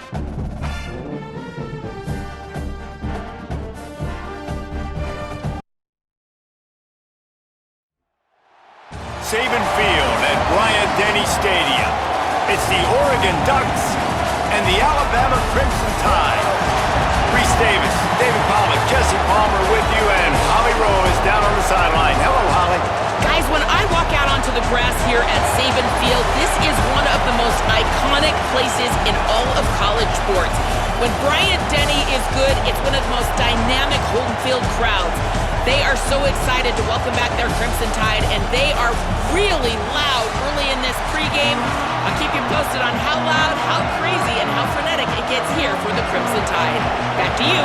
Saban Field at Bryant-Denny Stadium. It's the Oregon Ducks and the Alabama Crimson Tide. Reese Davis, David Pollack, Jesse Palmer with you, and Holly Rowe is down on the sideline. Hello, Holly. Guys, when I walk out onto the grass here at Saban Field, this is one of the most iconic places in all of college sports. When Bryant-Denny is good, it's one of the most dynamic home field crowds. They are so excited to welcome back their Crimson Tide, and they are really loud early in this pregame. I'll keep you posted on how loud, how crazy, and how frenetic it gets here for the Crimson Tide. Back to you.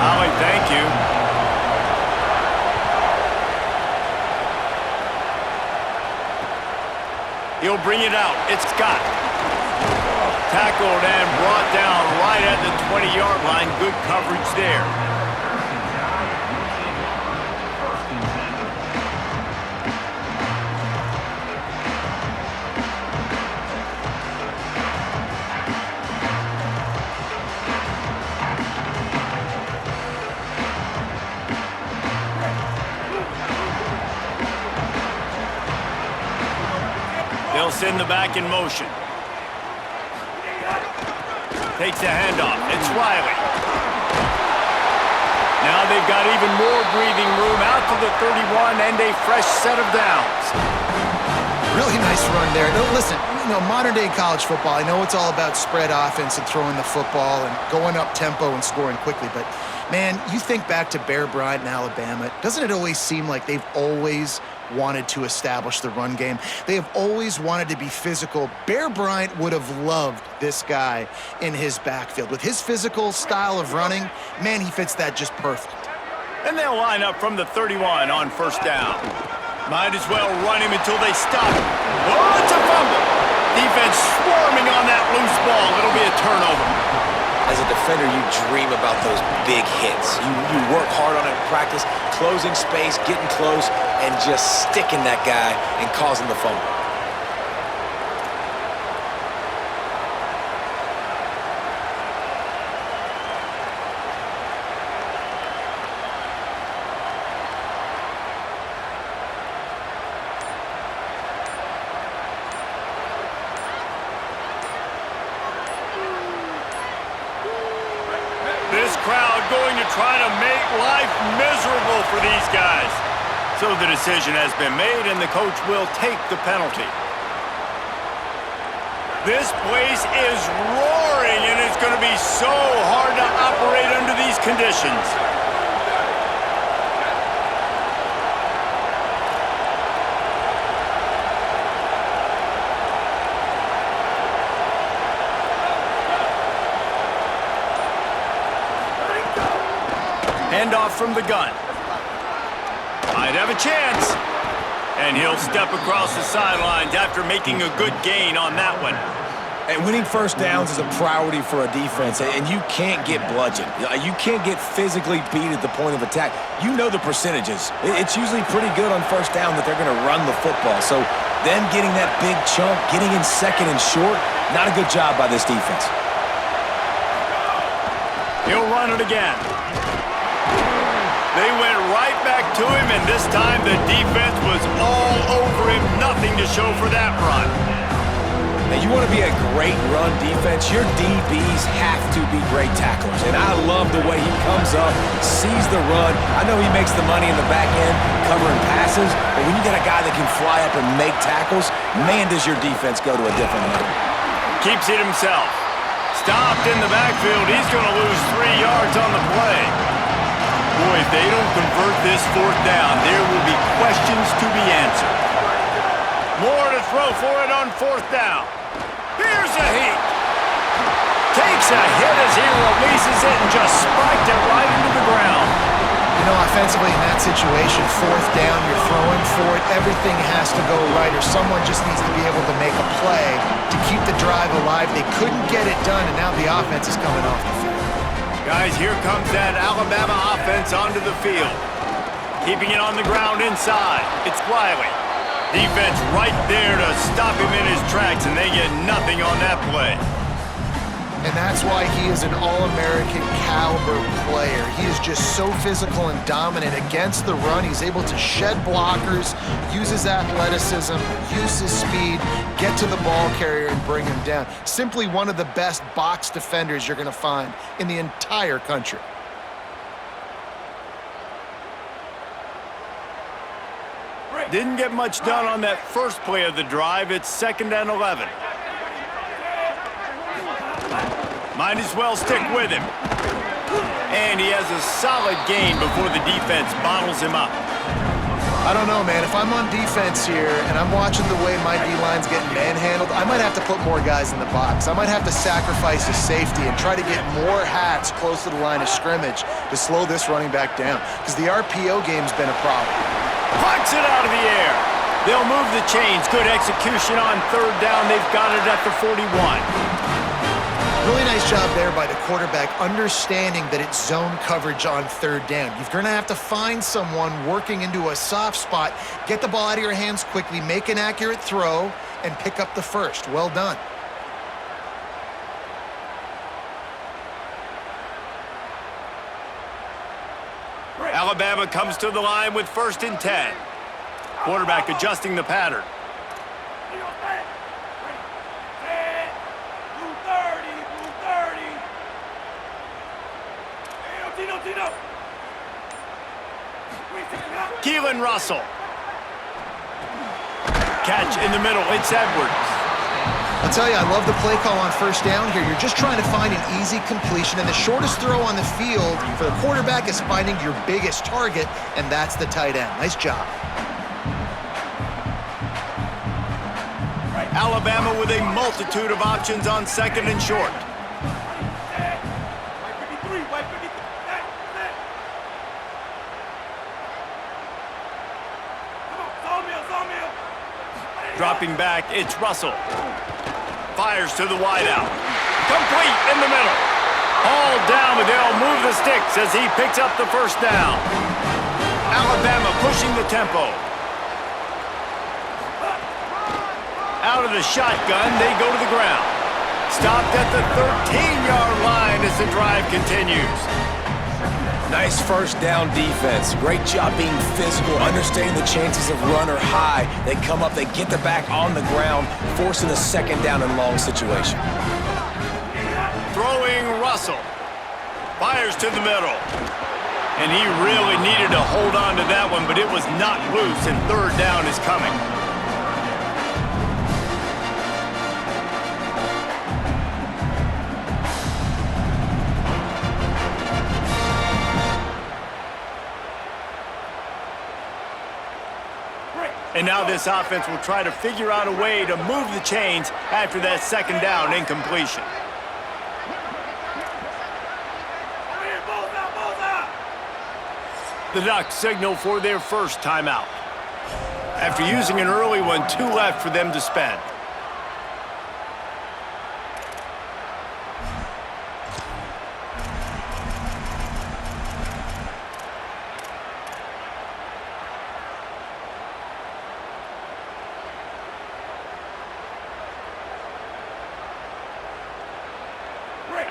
Holly, thank you. He'll bring it out. It's Scott. Tackled and brought down right at the 20-yard line. Good coverage there. They'll send the back in motion. Takes the handoff. It's Riley. Now they've got even more breathing room out to the 31 and a fresh set of downs. Really nice run there. No, listen, modern-day college football, I know it's all about spread offense and throwing the football and going up tempo and scoring quickly, but, man, you think back to Bear Bryant in Alabama, doesn't it always seem like they've always wanted to establish the run game? They have always wanted to be physical. Bear Bryant would have loved this guy in his backfield. With his physical style of running, man, he fits that just perfect. And they'll line up from the 31 on first down. Might as well run him until they stop him. Oh, it's a fumble. Defense swarming on that loose ball. It'll be a turnover. As a defender, you dream about those big hits. You work hard on it in practice, closing space, getting close, and just sticking that guy and causing the fumble. This crowd going to try to make life miserable for these guys. So the decision has been made, and the coach will take the penalty. This place is roaring, and it's going to be so hard to operate under these conditions. Handoff from the gun. Might have a chance. And he'll step across the sidelines after making a good gain on that one. And winning first downs is a priority for a defense, and you can't get bludgeoned. You can't get physically beat at the point of attack. You know the percentages. It's usually pretty good on first down that they're going to run the football. So them getting that big chunk, getting in second and short, not a good job by this defense. He'll run it again. They went right back to him, and this time the defense was all over him. Nothing to show for that run. Now, you want to be a great run defense, your DBs have to be great tacklers. And I love the way he comes up, sees the run. I know he makes the money in the back end covering passes, but when you got a guy that can fly up and make tackles, man, does your defense go to a different level. Keeps it himself. Stopped in the backfield. He's going to lose 3 yards on the play. Boy, if they don't convert this fourth down, there will be questions to be answered. More to throw for it on fourth down. Here's a heat. Takes a hit as he releases it and just spiked it right into the ground. Offensively in that situation, fourth down, you're throwing for it. Everything has to go right, or someone just needs to be able to make a play to keep the drive alive. They couldn't get it done, and now the offense is coming off the field. Guys, here comes that Alabama offense onto the field. Keeping it on the ground inside. It's Riley. Defense right there to stop him in his tracks, and they get nothing on that play. And and that's why he is an All-American caliber player. He is just so physical and dominant against the run. He's able to shed blockers, use his athleticism, use his speed, get to the ball carrier and bring him down. Simply one of the best box defenders you're going to find in the entire country. Didn't get much done on that first play of the drive. It's 2nd and 11. Might as well stick with him. And he has a solid gain before the defense bottles him up. I don't know, man. If I'm on defense here and I'm watching the way my D-line's getting manhandled, I might have to put more guys in the box. I might have to sacrifice his safety and try to get more hats close to the line of scrimmage to slow this running back down, because the RPO game's been a problem. Pucks it out of the air. They'll move the chains. Good execution on 3rd down. They've got it at the 41. Really nice job there by the quarterback, understanding that it's zone coverage on 3rd down. You're going to have to find someone working into a soft spot, get the ball out of your hands quickly, make an accurate throw, and pick up the first. Well done. Alabama comes to the line with 1st and 10. Quarterback adjusting the pattern. Keelan Russell. Catch in the middle. It's Edwards. I'll tell you, I love the play call on 1st down here. You're just trying to find an easy completion, and the shortest throw on the field for the quarterback is finding your biggest target, and that's the tight end. Nice job. Alabama with a multitude of options on 2nd and short. Dropping back, it's Russell. Fires to the wideout. Complete in the middle. All down, but they'll move the sticks as he picks up the 1st down. Alabama pushing the tempo. Out of the shotgun, they go to the ground. Stopped at the 13-yard line as the drive continues. Nice 1st down defense. Great job being physical, understanding the chances of run are high. They come up, they get the back on the ground, forcing a 2nd down and long situation. Throwing Russell. Fires to the middle. And he really needed to hold on to that one, but it was not loose, and 3rd down is coming. And now this offense will try to figure out a way to move the chains after that 2nd down incompletion. The Ducks signal for their 1st timeout. After using an early one, 2 left for them to spend.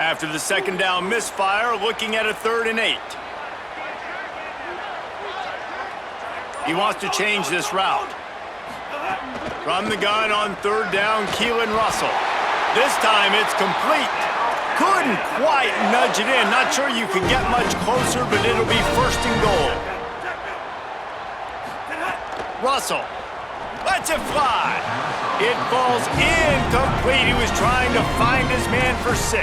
After the 2nd down misfire, looking at a 3rd and 8. He wants to change this route. From the gun on 3rd down, Keelan Russell. This time it's complete. Couldn't quite nudge it in. Not sure you could get much closer, but it'll be 1st and goal. Russell lets it fly. It falls incomplete. He was trying to find his man for 6.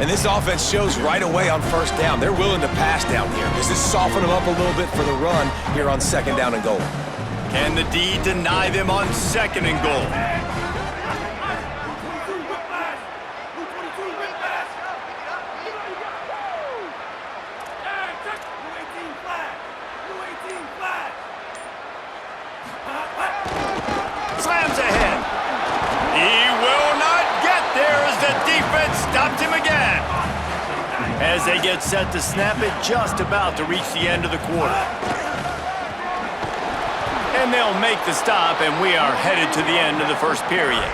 And this offense shows right away on 1st down. They're willing to pass down here. Does this soften them up a little bit for the run here on 2nd down and goal? Can the D deny them on 2nd and goal? Slams ahead. He will not get there as the defense stopped him again. As they get set to snap it, just about to reach the end of the quarter. And they'll make the stop, and we are headed to the end of the 1st period.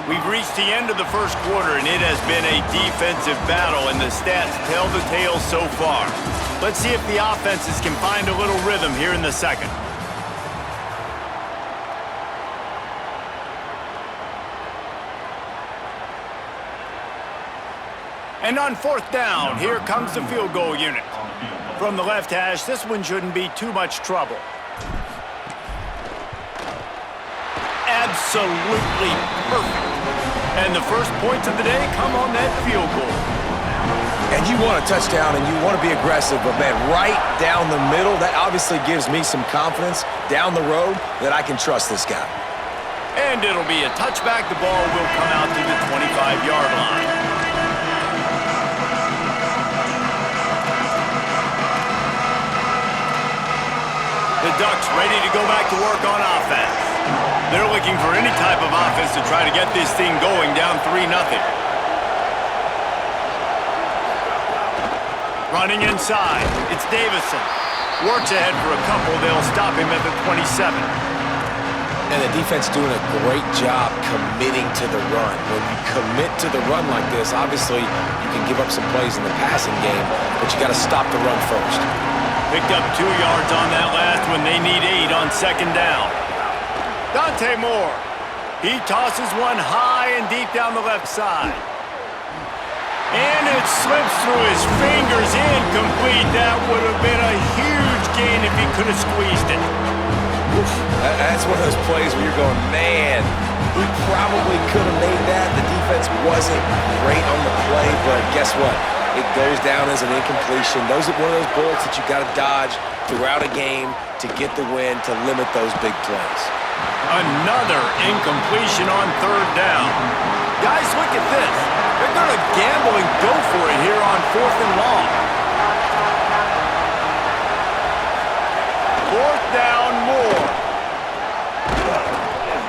We've reached the end of the first quarter, and it has been a defensive battle, and the stats tell the tale so far. Let's see if the offenses can find a little rhythm here in the second. And on fourth down, here comes the field goal unit. From the left hash, this one shouldn't be too much trouble. Absolutely perfect. And the first points of the day come on that field goal. And you want a touchdown and you want to be aggressive, but man, right down the middle, that obviously gives me some confidence down the road that I can trust this guy. And it'll be a touchback. The ball will come out to the 25-yard line. The Ducks ready to go back to work on offense. They're looking for any type of offense to try to get this thing going down 3-0. Running inside, it's Davison. Works ahead for a couple. They'll stop him at the 27. And the defense doing a great job committing to the run. When you commit to the run like this, obviously you can give up some plays in the passing game, but you got to stop the run first. Picked up 2 yards on that last one. They need 8 on second down. Dante Moore. He tosses one high and deep down the left side. And it slips through his fingers, incomplete. That would have been a huge gain if he could have squeezed it. That's one of those plays where you're going, man, he probably could have made that. The defense wasn't great on the play, but guess what? It goes down as an incompletion. Those are one of those bullets that you got to dodge throughout a game to get the win, to limit those big plays. Another incompletion on third down. Guys, look at this. They're going to gamble and go for it here on 4th and long. 4th down, Moore.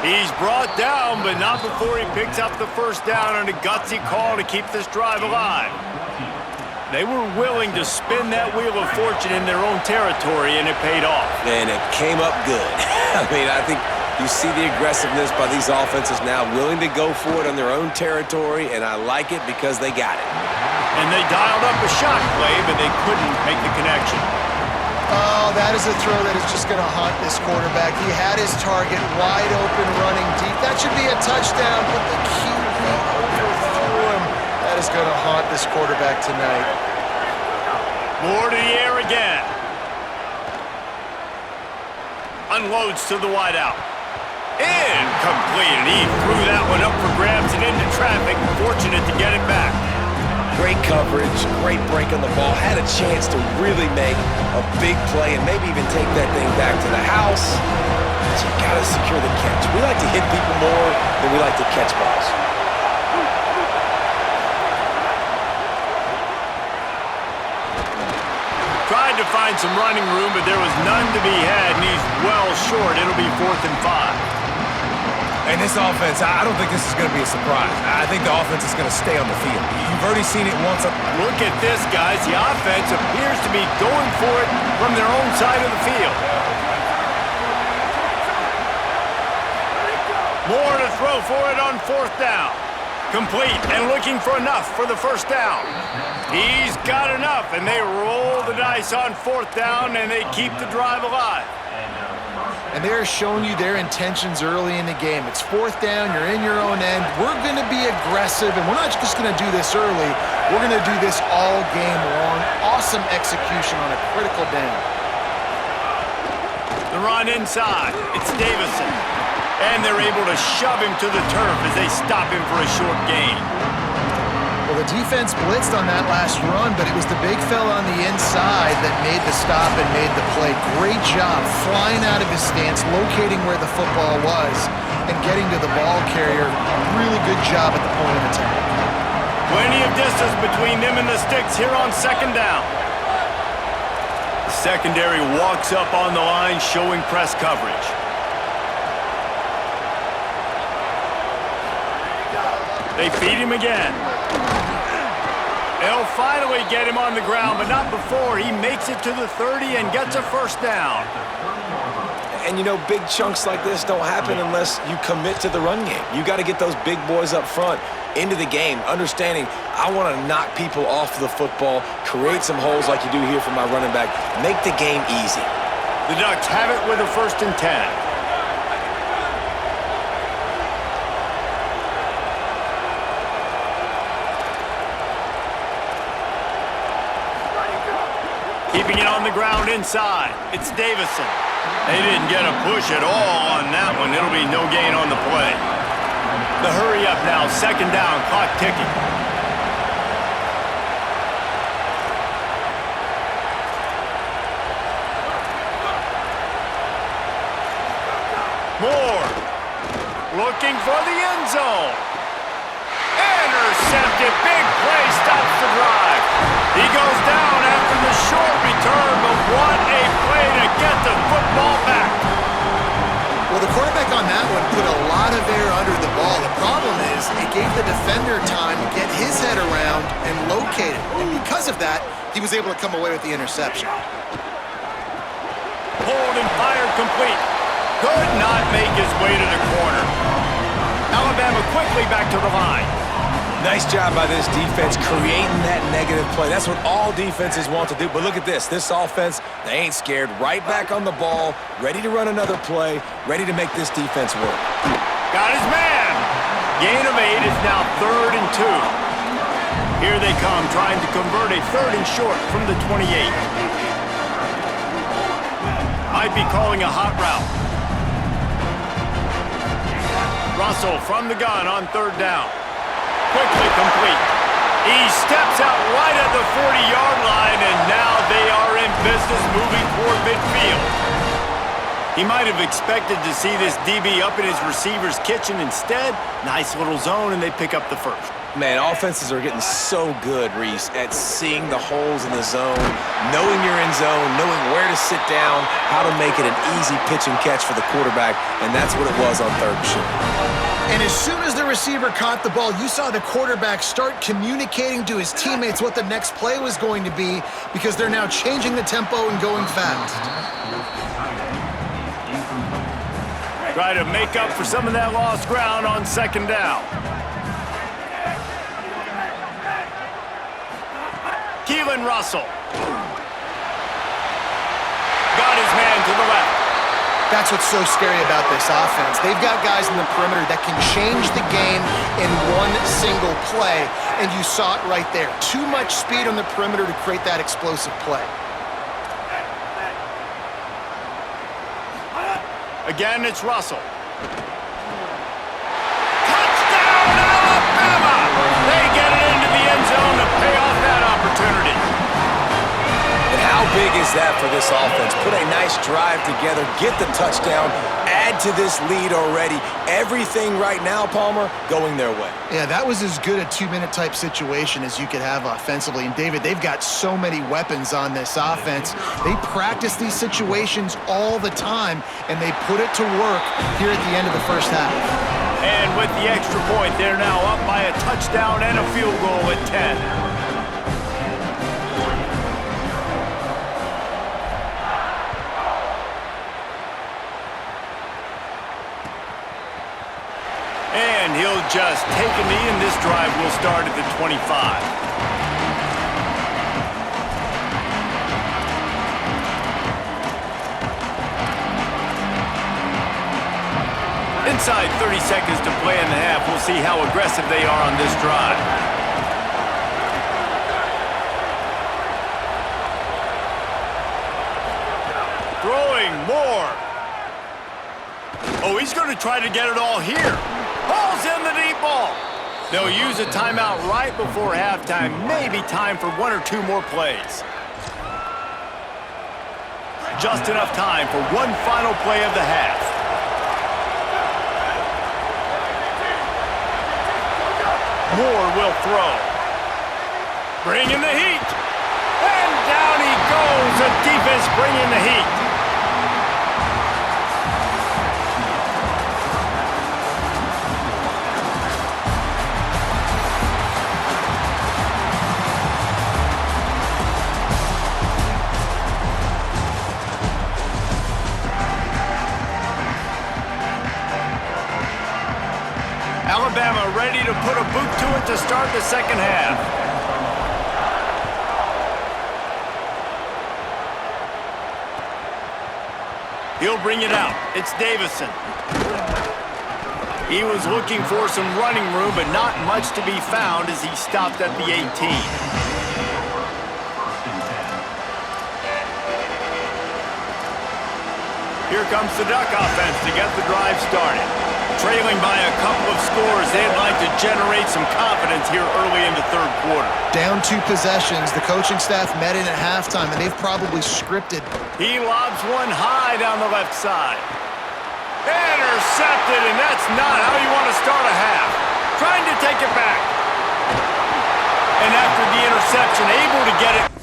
He's brought down, but not before he picks up the first down on a gutsy call to keep this drive alive. They were willing to spin that wheel of fortune in their own territory, and it paid off. And it came up good. I mean, I think you see the aggressiveness by these offenses now, willing to go for it on their own territory, and I like it because they got it. And they dialed up a shot play, but they couldn't make the connection. Oh, that is a throw that is just going to haunt this quarterback. He had his target wide open, running deep. That should be a touchdown, but the QB overthrew him. That is going to haunt this quarterback tonight. Moore to the air again. Unloads to the wideout. Incomplete, and he threw that one up for grabs and into traffic. Fortunate to get it back. Great coverage, great break on the ball. Had a chance to really make a big play and maybe even take that thing back to the house. But you got to secure the catch. We like to hit people more than we like to catch balls. Tried to find some running room, but there was none to be had, and he's well short. It'll be 4th and 5. And this offense, I don't think this is going to be a surprise. I think the offense is going to stay on the field. You've already seen it once. Look at this, guys. The offense appears to be going for it from their own side of the field. Moore to throw for it on 4th down. Complete and looking for enough for the first down. He's got enough, and they roll the dice on 4th down, and they keep the drive alive. And they're showing you their intentions early in the game. It's 4th down, you're in your own end. We're going to be aggressive, and we're not just going to do this early. We're going to do this all game long. Awesome execution on a critical down. The run inside. It's Davison. And they're able to shove him to the turf as they stop him for a short gain. Well, the defense blitzed on that last run, but it was the big fella on the inside that made the stop and made the play. Great job flying out of his stance, locating where the football was, and getting to the ball carrier. Really good job at the point of attack. Plenty of distance between them and the sticks here on second down. The secondary walks up on the line, showing press coverage. They feed him again. They'll finally get him on the ground, but not before he makes it to the 30 and gets a first down. And you know, big chunks like this don't happen unless you commit to the run game. You got to get those big boys up front into the game, understanding I want to knock people off the football, create some holes like you do here for my running back, make the game easy. The Ducks have it with a 1st and 10. Keeping it on the ground inside. It's Davison. They didn't get a push at all on that one. It'll be no gain on the play. The hurry up now, 2nd down, clock ticking. Moore looking for the end zone. Intercepted, big play, stops the drive. He goes down after the short return, but what a play to get the football back. Well, the quarterback on that one put a lot of air under the ball. The problem is it gave the defender time to get his head around and locate it. And because of that, he was able to come away with the interception. Hold and fired complete. Could not make his way to the corner. Alabama quickly back to the line. Nice job by this defense creating that negative play. That's what all defenses want to do. But look at this. This offense, they ain't scared. Right back on the ball, ready to run another play, ready to make this defense work. Got his man. Gain of 8 is now 3rd and 2. Here they come, trying to convert a 3rd and short from the 28. Might be calling a hot route. Russell from the gun on 3rd down. Quickly complete. He steps out right at the 40-yard line, and now they are in business moving toward midfield. He might have expected to see this DB up in his receiver's kitchen. Instead, nice little zone, and they pick up the 1st. Man, offenses are getting so good, Reese, at seeing the holes in the zone, knowing you're in zone, knowing where to sit down, how to make it an easy pitch and catch for the quarterback, and that's what it was on 3rd and short. And as soon as the receiver caught the ball, you saw the quarterback start communicating to his teammates what the next play was going to be, because they're now changing the tempo and going fast. Try to make up for some of that lost ground on 2nd down. Keelan Russell. Got his man to the left. That's what's so scary about this offense. They've got guys in the perimeter that can change the game in one single play, and you saw it right there. Too much speed on the perimeter to create that explosive play. Again, it's Russell. Touchdown, Alabama! They get it into the end zone to pay off that opportunity. And how big is that for this offense? Put a nice drive together, get the touchdown, add to this lead already. Everything right now, Palmer, going their way. Yeah, that was as good a 2-minute type situation as you could have offensively. And David, they've got so many weapons on this offense. They practice these situations all the time, and they put it to work here at the end of the 1st half. And with the extra point, they're now up by a touchdown and a field goal at 10. And he'll just take a knee, and this drive will start at the 25. Inside 30 seconds to play in the half. We'll see how aggressive they are on this drive. Throwing more. Oh, he's going to try to get it all here. Pulls in the deep ball. They'll use a timeout right before halftime. Maybe time for 1 or 2 more plays. Just enough time for one final play of the half. Moore will throw. Bringing the heat. And down he goes. The defense bringing the heat. put a boot to it to start the second half. He'll bring it out. It's Davison. He was looking for some running room, but not much to be found as he stopped at the 18. Here comes the Duck offense to get the drive started. Trailing by a couple of scores, they'd like to generate some confidence here early in the third quarter. Down 2 possessions. The coaching staff met in at halftime, and they've probably scripted. He lobs one high down the left side. Intercepted, and that's not how you want to start a half. Trying to take it back. And after the interception, able to get it